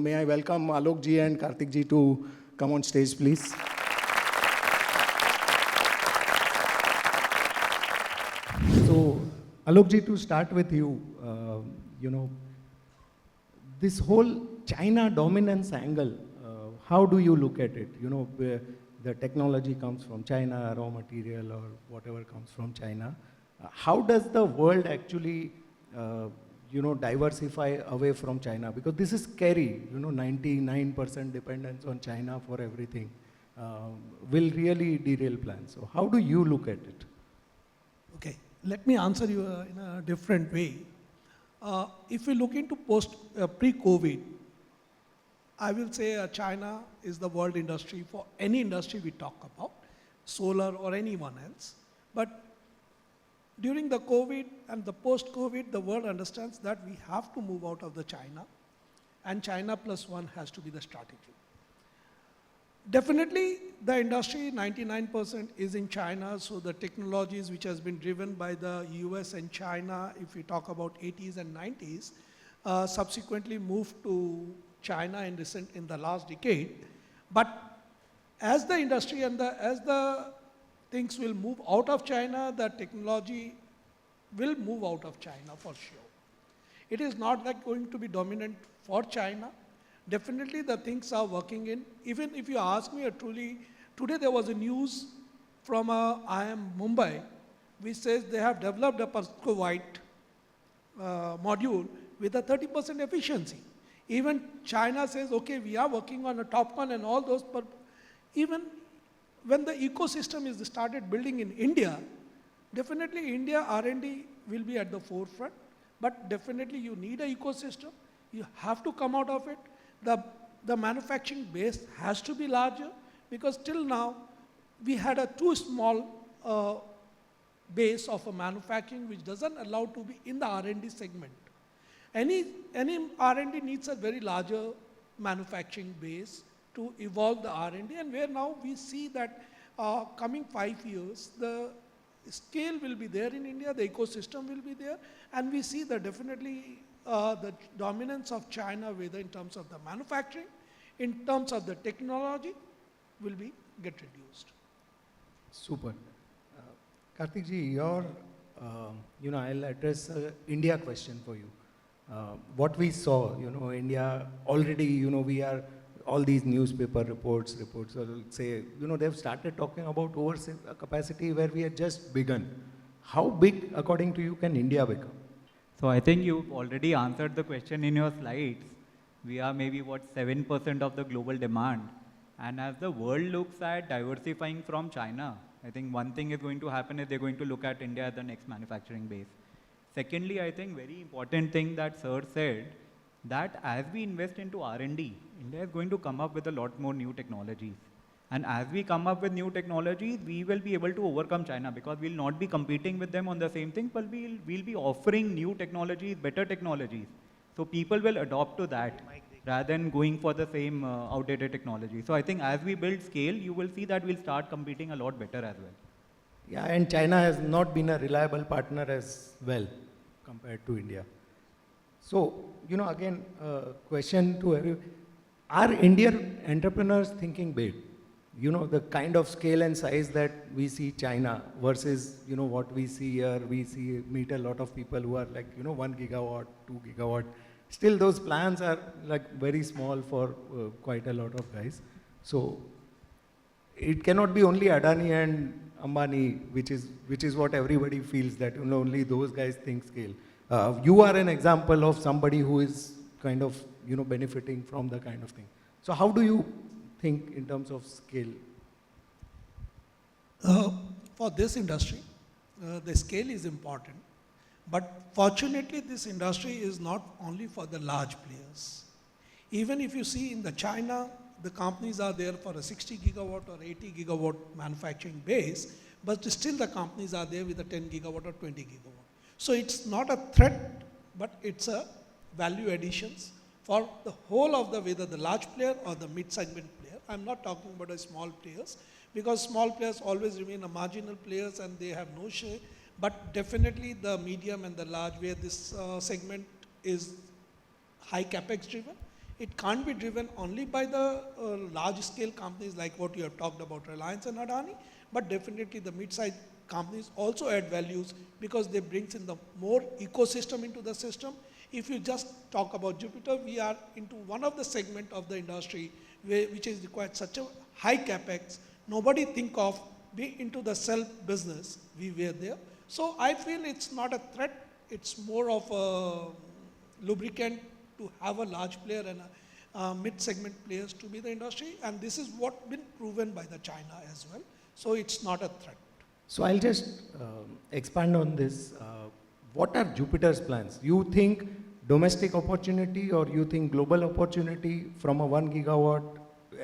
May I welcome Alok ji and Karthik ji to come on stage, please. So, Alok ji, to start with you, this whole China dominance angle, how do you look at it? Where the technology comes from China, raw material or whatever comes from China. How does the world actually diversify away from China? Because this is scary, 99% dependence on China for everything will really derail plans. So how do you look at it? Okay, let me answer you in a different way. If we look into pre-COVID, I will say China is the world industry for any industry we talk about, solar or anyone else. But during the COVID and the post-COVID, the world understands that we have to move out of the China, and China plus one has to be the strategy. Definitely, the industry, 99% is in China, so the technologies which has been driven by the US and China, if we talk about 80s and 90s, subsequently moved to China in the last decade. But as the industry and as the things will move out of China, the technology will move out of China for sure. It is not like going to be dominant for China. Definitely the things are working in. Even if you ask me truly, today there was a news from IIM Mumbai, which says they have developed a perovskite module with a 30% efficiency. Even China says, okay, we are working on a TOPCon and all those, but even when the ecosystem is started building in India, definitely India R&D will be at the forefront, but definitely you need an ecosystem. You have to come out of it. The manufacturing base has to be larger, because till now we had a too small base of a manufacturing which doesn't allow to be in the R&D segment. Any R&D needs a very larger manufacturing base to evolve the R&D, and where now we see that coming 5 years, the scale will be there in India, the ecosystem will be there, and we see that definitely the dominance of China, whether in terms of the manufacturing, in terms of the technology, will get reduced. Super. Karthik ji, your, I'll address India question for you. What we saw, India already, we are, all these newspaper reports will say, they've started talking about overcapacity where we had just begun. How big, according to you, can India become? So I think you've already answered the question in your slides. We are maybe, 7% of the global demand. And as the world looks at diversifying from China, I think one thing is going to happen is they're going to look at India as the next manufacturing base. Secondly, I think very important thing that Sir said, that as we invest into R&D, India is going to come up with a lot more new technologies. And as we come up with new technologies, we will be able to overcome China, because we'll not be competing with them on the same thing, but we'll be offering new technologies, better technologies. So people will adopt to that rather than going for the same outdated technology. So I think as we build scale, you will see that we'll start competing a lot better as well. Yeah, and China has not been a reliable partner as well compared to India. So, again, question to everyone. Are Indian entrepreneurs thinking big? The kind of scale and size that we see China versus, what we see here, meet a lot of people who are like, 1 gigawatt, 2 gigawatt. Still those plans are like very small for quite a lot of guys. So it cannot be only Adani and Ambani, which is what everybody feels, that only those guys think scale. You are an example of somebody who is kind of, benefiting from the kind of thing. So how do you think in terms of scale? For this industry, the scale is important. But fortunately, this industry is not only for the large players. Even if you see in the China, the companies are there for a 60 gigawatt or 80 gigawatt manufacturing base, but still the companies are there with a 10 gigawatt or 20 gigawatt. So it's not a threat, but it's a value additions for the whole of whether the large player or the mid-segment player. I'm not talking about the small players, because small players always remain a marginal players and they have no share. But definitely the medium and the large, where this segment is high capex driven, It can't be driven only by the large scale companies like what you have talked about, Reliance and Adani, but definitely the mid-sized companies also add values because they brings in the more ecosystem into the system. If you just talk about Jupiter, we are into one of the segment of the industry which is required such a high capex. Nobody think of be into the cell business. We were there. So I feel it's not a threat. It's more of a lubricant to have a large player and a mid-segment players to be the industry. And this is what been proven by the China as well. So it's not a threat. So I'll just expand on this. What are Jupiter's plans? You think domestic opportunity or you think global opportunity from a 1 gigawatt?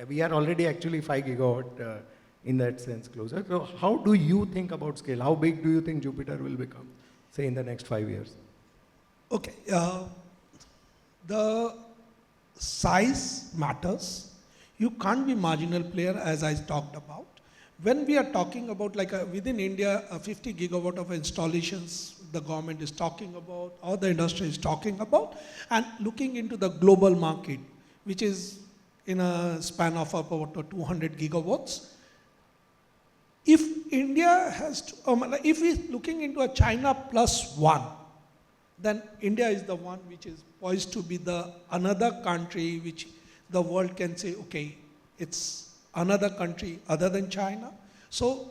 We are already actually 5 gigawatt in that sense closer. So how do you think about scale? How big do you think Jupiter will become, say in the next 5 years? Okay, the size matters. You can't be marginal player as I talked about. When we are talking about like within India, 50 gigawatt of installations the government is talking about or the industry is talking about, and looking into the global market, which is in a span of about 200 gigawatts. If India has to, if we're looking into a China plus one, then India is the one which is poised to be the another country which the world can say, okay, it's another country other than China. So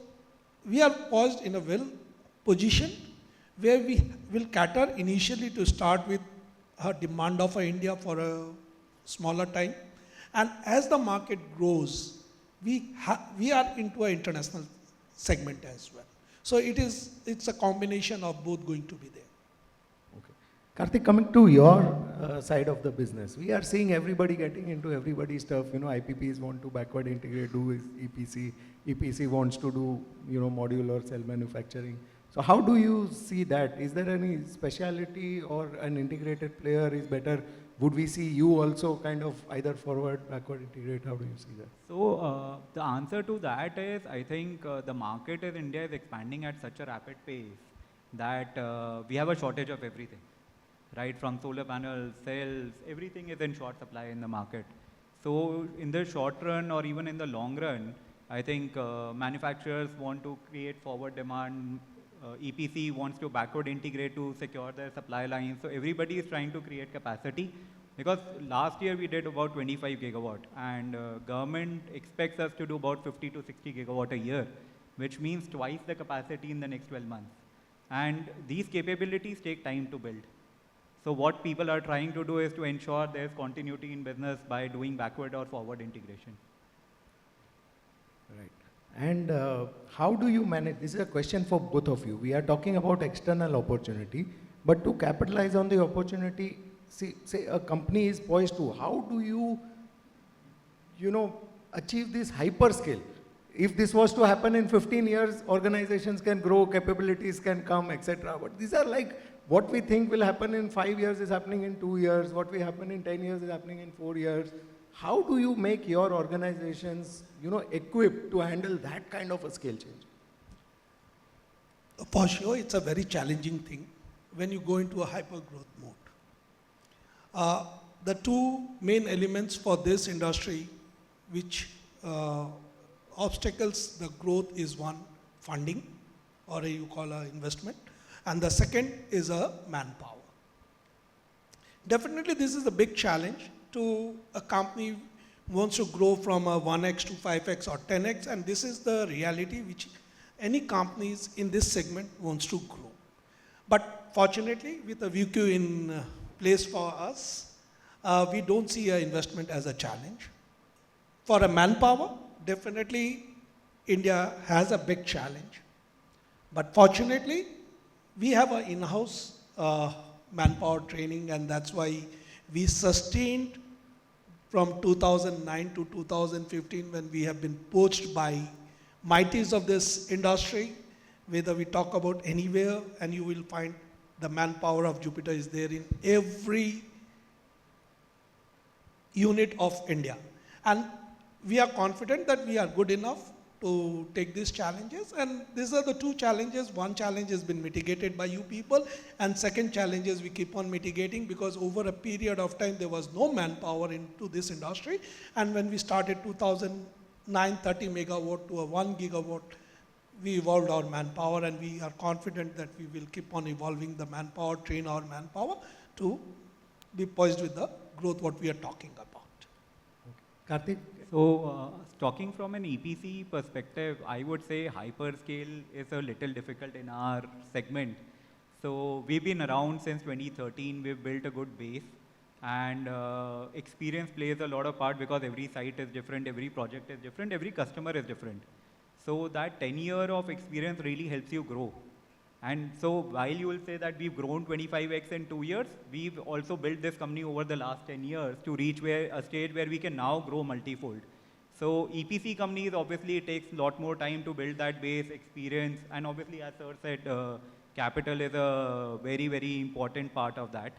we are poised in a well position where we will cater initially to start with a demand of India for a smaller time. And as the market grows, we are into an international segment as well. So it's a combination of both going to be there. Okay. Karthik, coming to your side of the business, we are seeing everybody getting into everybody's stuff. You know, IPPs want to backward integrate, do EPC. EPC wants to do, you know, modular cell manufacturing. So how do you see that? Is there any speciality or an integrated player is better? Would we see you also kind of either forward, backward integrate? How do you see that? So the answer to that is, I think the market in India is expanding at such a rapid pace that we have a shortage of everything, right? From solar panels, cells, everything is in short supply in the market. So in the short run or even in the long run, I think manufacturers want to create forward demand. EPC wants to backward integrate to secure their supply lines. So everybody is trying to create capacity because last year we did about 25 gigawatt and government expects us to do about 50 to 60 gigawatt a year, which means twice the capacity in the next 12 months. And these capabilities take time to build. So what people are trying to do is to ensure there's continuity in business by doing backward or forward integration. Right. And how do you manage? This is a question for both of you. We are talking about external opportunity, but to capitalize on the opportunity, say a company is poised to, how do you, achieve this hyperscale? If this was to happen in 15 years, organizations can grow, capabilities can come, etc. But these are like what we think will happen in 5 years is happening in 2 years. What will happen in 10 years is happening in 4 years. How do you make your organizations, equipped to handle that kind of a scale change? For sure, it's a very challenging thing when you go into a hyper-growth mode. The two main elements for this industry which obstacles the growth is one, funding, or you call an investment, and the second is a manpower. Definitely this is a big challenge to a company wants to grow from a 1x to 5x or 10x, and this is the reality which any companies in this segment wants to grow. But fortunately, with the VQ in place for us, we don't see an investment as a challenge. For a manpower, definitely India has a big challenge. But fortunately, we have an in-house manpower training, and that's why we sustained from 2009 to 2015 when we have been poached by mighties of this industry. Whether we talk about anywhere, and you will find the manpower of Jupiter is there in every unit of India. And we are confident that we are good enough to take these challenges, and these are the two challenges. One challenge has been mitigated by you people, and second challenge is we keep on mitigating because over a period of time there was no manpower into this industry, and when we started 2009 30 megawatt to a 1 gigawatt, we evolved our manpower, and we are confident that we will keep on evolving the manpower, train our manpower to be poised with the growth what we are talking about. Karthik? So, talking from an EPC perspective, I would say hyperscale is a little difficult in our segment. So, we've been around since 2013, we've built a good base, and experience plays a lot of part because every site is different, every project is different, every customer is different. So, that 10-year of experience really helps you grow. And so while you will say that we've grown 25x in 2 years, we've also built this company over the last 10 years to reach a stage where we can now grow multifold. So EPC companies, obviously it takes a lot more time to build that base experience. And obviously, as Sir said, capital is a very, very important part of that.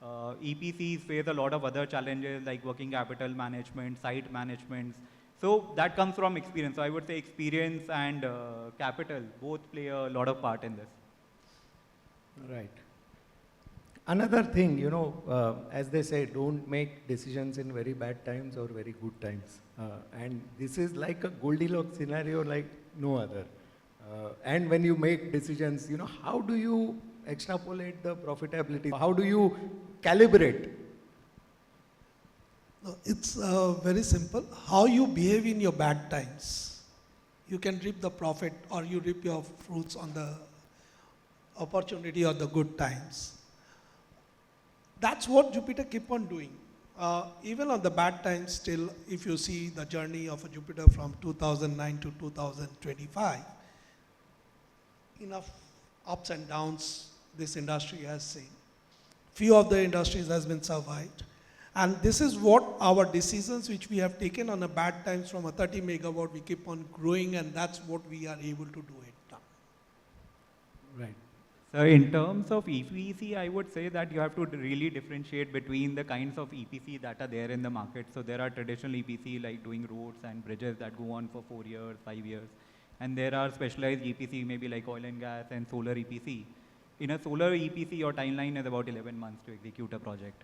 EPCs face a lot of other challenges like working capital management, site management. So that comes from experience. So I would say experience and capital both play a lot of part in this. Right. Another thing, as they say, don't make decisions in very bad times or very good times. And this is like a Goldilocks scenario like no other. And when you make decisions, how do you extrapolate the profitability? How do you calibrate? No, it's very simple. How you behave in your bad times. You can reap the profit or you reap your fruits on the opportunity or the good times. That's what Jupiter keep on doing. Even on the bad times still, if you see the journey of a Jupiter from 2009 to 2025, enough ups and downs this industry has seen. Few of the industries has been survived. And this is what our decisions which we have taken on a bad times from a 30 megawatt, we keep on growing, and that's what we are able to do it now. Right. So in terms of EPC, I would say that you have to really differentiate between the kinds of EPC that are there in the market. So there are traditional EPC like doing roads and bridges that go on for 4 years, 5 years. And there are specialized EPC, maybe like oil and gas and solar EPC. In a solar EPC, your timeline is about 11 months to execute a project.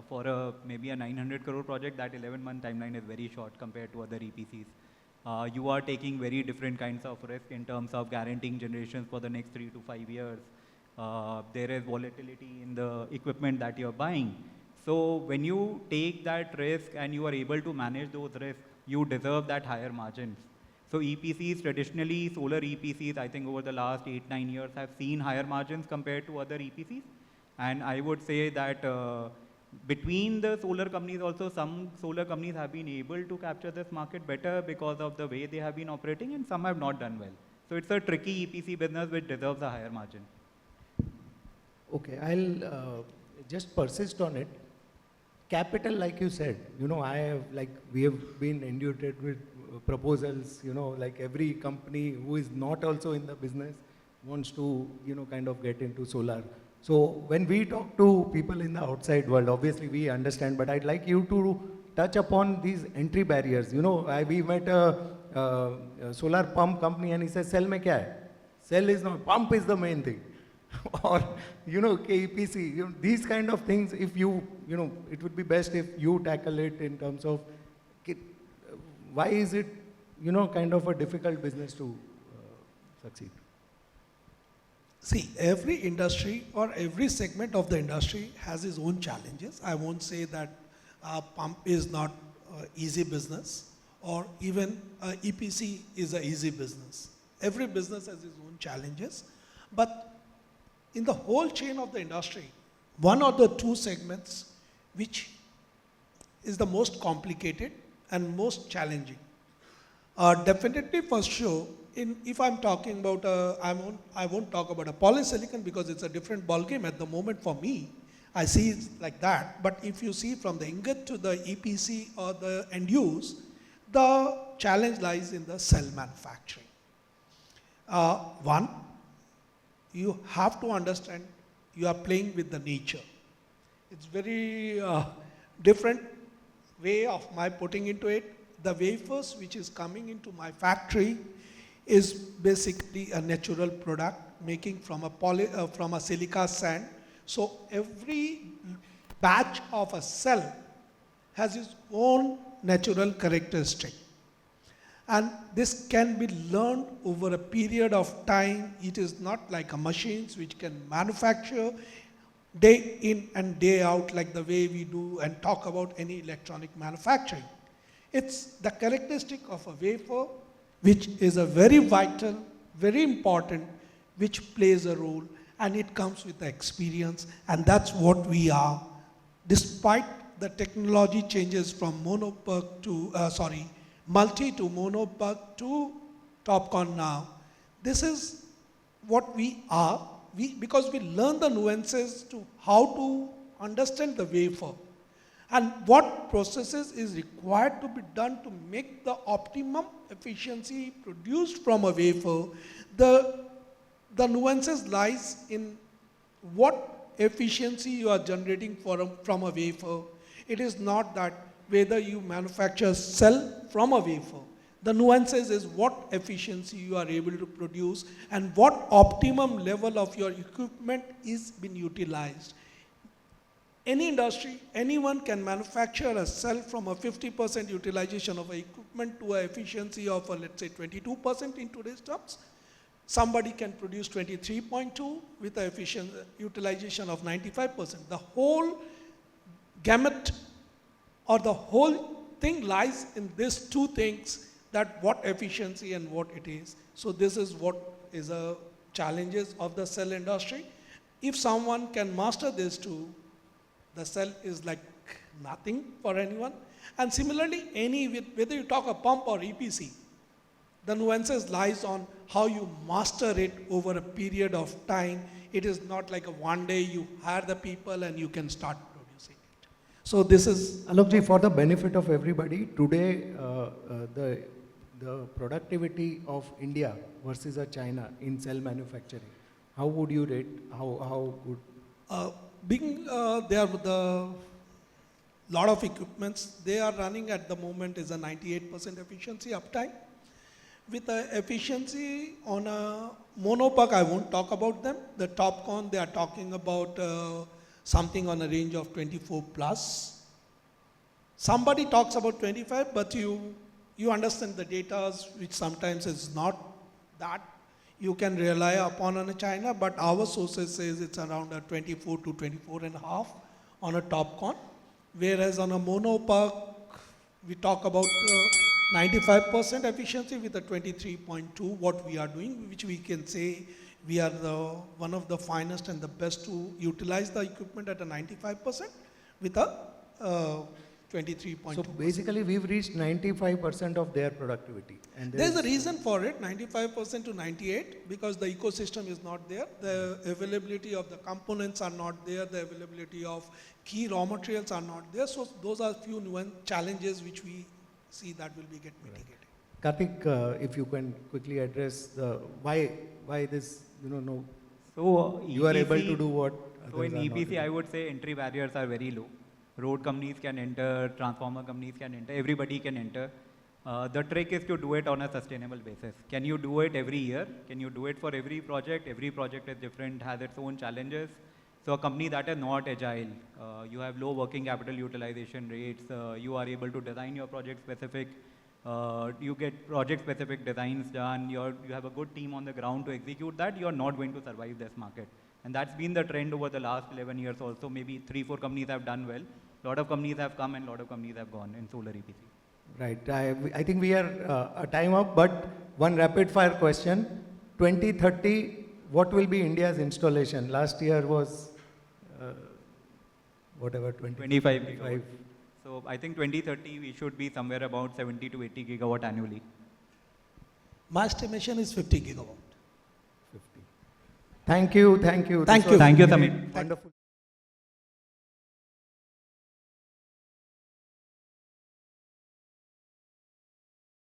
For maybe a 900 crore project, that 11-month timeline is very short compared to other EPCs. You are taking very different kinds of risk in terms of guaranteeing generations for the next 3 to 5 years. There is volatility in the equipment that you're buying. So when you take that risk and you are able to manage those risks, you deserve that higher margins. So EPCs, traditionally solar EPCs, I think over the last 8-9 years have seen higher margins compared to other EPCs. And I would say that between the solar companies also, some solar companies have been able to capture this market better because of the way they have been operating, and some have not done well. So it's a tricky EPC business which deserves a higher margin. Okay, I'll just persist on it. Capital, like you said, we have been inundated with proposals, like every company who is not also in the business wants to, kind of get into solar. So when we talk to people in the outside world, obviously we understand, but I'd like you to touch upon these entry barriers. We met a solar pump company and he says, cell mein kya hai? Cell is not, pump is the main thing. Or, KEPC, these kind of things, if you, it would be best if you tackle it in terms of, why is it, kind of a difficult business to succeed? See, every industry or every segment of the industry has its own challenges. I won't say that pump is not easy business, or even EPC is an easy business. Every business has its own challenges. But in the whole chain of the industry, one or the two segments which is the most complicated and most challenging. Definitely for sure, if I'm talking about, I won't talk about a polysilicon because it's a different ballgame at the moment for me. I see it like that. But if you see from the ingot to the EPC or the end use, the challenge lies in the cell manufacturing. One, you have to understand you are playing with the nature. It's very different way of my putting into it. The wafers which is coming into my factory is basically a natural product making from from a silica sand. So every batch of a cell has its own natural characteristic. And this can be learned over a period of time. It is not like a machines which can manufacture day in and day out like the way we do and talk about any electronic manufacturing. It's the characteristic of a wafer, which is a very vital, very important, which plays a role, and it comes with the experience, and that's what we are. Despite the technology changes from multi to monopug to TOPCon now, this is what we are, because we learn the nuances to how to understand the wafer and what processes is required to be done to make the optimum efficiency produced from a wafer. The nuances lies in what efficiency you are generating from a wafer. It is not that whether you manufacture cell from a wafer. The nuances is what efficiency you are able to produce and what optimum level of your equipment is being utilized. Any industry, anyone can manufacture a cell from a 50% utilization of a equipment to an efficiency of let's say 22% in today's terms. Somebody can produce 23.2 with an efficient utilization of 95%. The whole gamut or the whole thing lies in these two things, that what efficiency and what it is. So this is what is a challenges of the cell industry. If someone can master these two, the cell is like nothing for anyone. And similarly, whether you talk a pump or EPC, the nuances lies on how you master it over a period of time. It is not like a one day you hire the people and you can start producing it. So this is... Alokji, for the benefit of everybody, today the productivity of India versus China in cell manufacturing, how would you rate? How good? There with the lot of equipments, they are running at the moment is a 98% efficiency uptime. With the efficiency on a monopug, I won't talk about them. The TOPCon, they are talking about something on a range of 24 plus. Somebody talks about 25, but you understand the data, which sometimes is not that you can rely upon on a China, but our sources says it's around a 24 to 24 and a half on a TOPCon. Whereas on a monopug, we talk about 95% efficiency with a 23.2, what we are doing, which we can say we are one of the finest and the best to utilize the equipment at a 95% with a 23.2. So basically we've reached 95% of their productivity. And there's a reason for it, 95% to 98, because the ecosystem is not there. The availability of the components are not there. The availability of key raw materials are not there. So those are few nuance challenges which we see that will be get mitigated. Karthik, if you can quickly address why this, no. So you are able to do what So in others are not EPC, I would say entry barriers are very low. Road companies can enter, transformer companies can enter, everybody can enter. The trick is to do it on a sustainable basis. Can you do it every year? Can you do it for every project? Every project is different, has its own challenges. So a company that is not agile, you have low working capital utilization rates, you are able to design your project specific, you get project specific designs done, you have a good team on the ground to execute that, you are not going to survive this market. And that's been the trend over the last 11 years also. Maybe 3-4 companies have done well. A lot of companies have come and a lot of companies have gone in solar EPC. Right. I think we are a time up, but one rapid fire question. 2030, what will be India's installation? Last year was whatever, 25 gigawatts. So I think 2030 we should be somewhere about 70 to 80 gigawatt annually. My estimation is 50 gigawatt. 50. Thank you. Thank you. Thank you, Samir. Wonderful.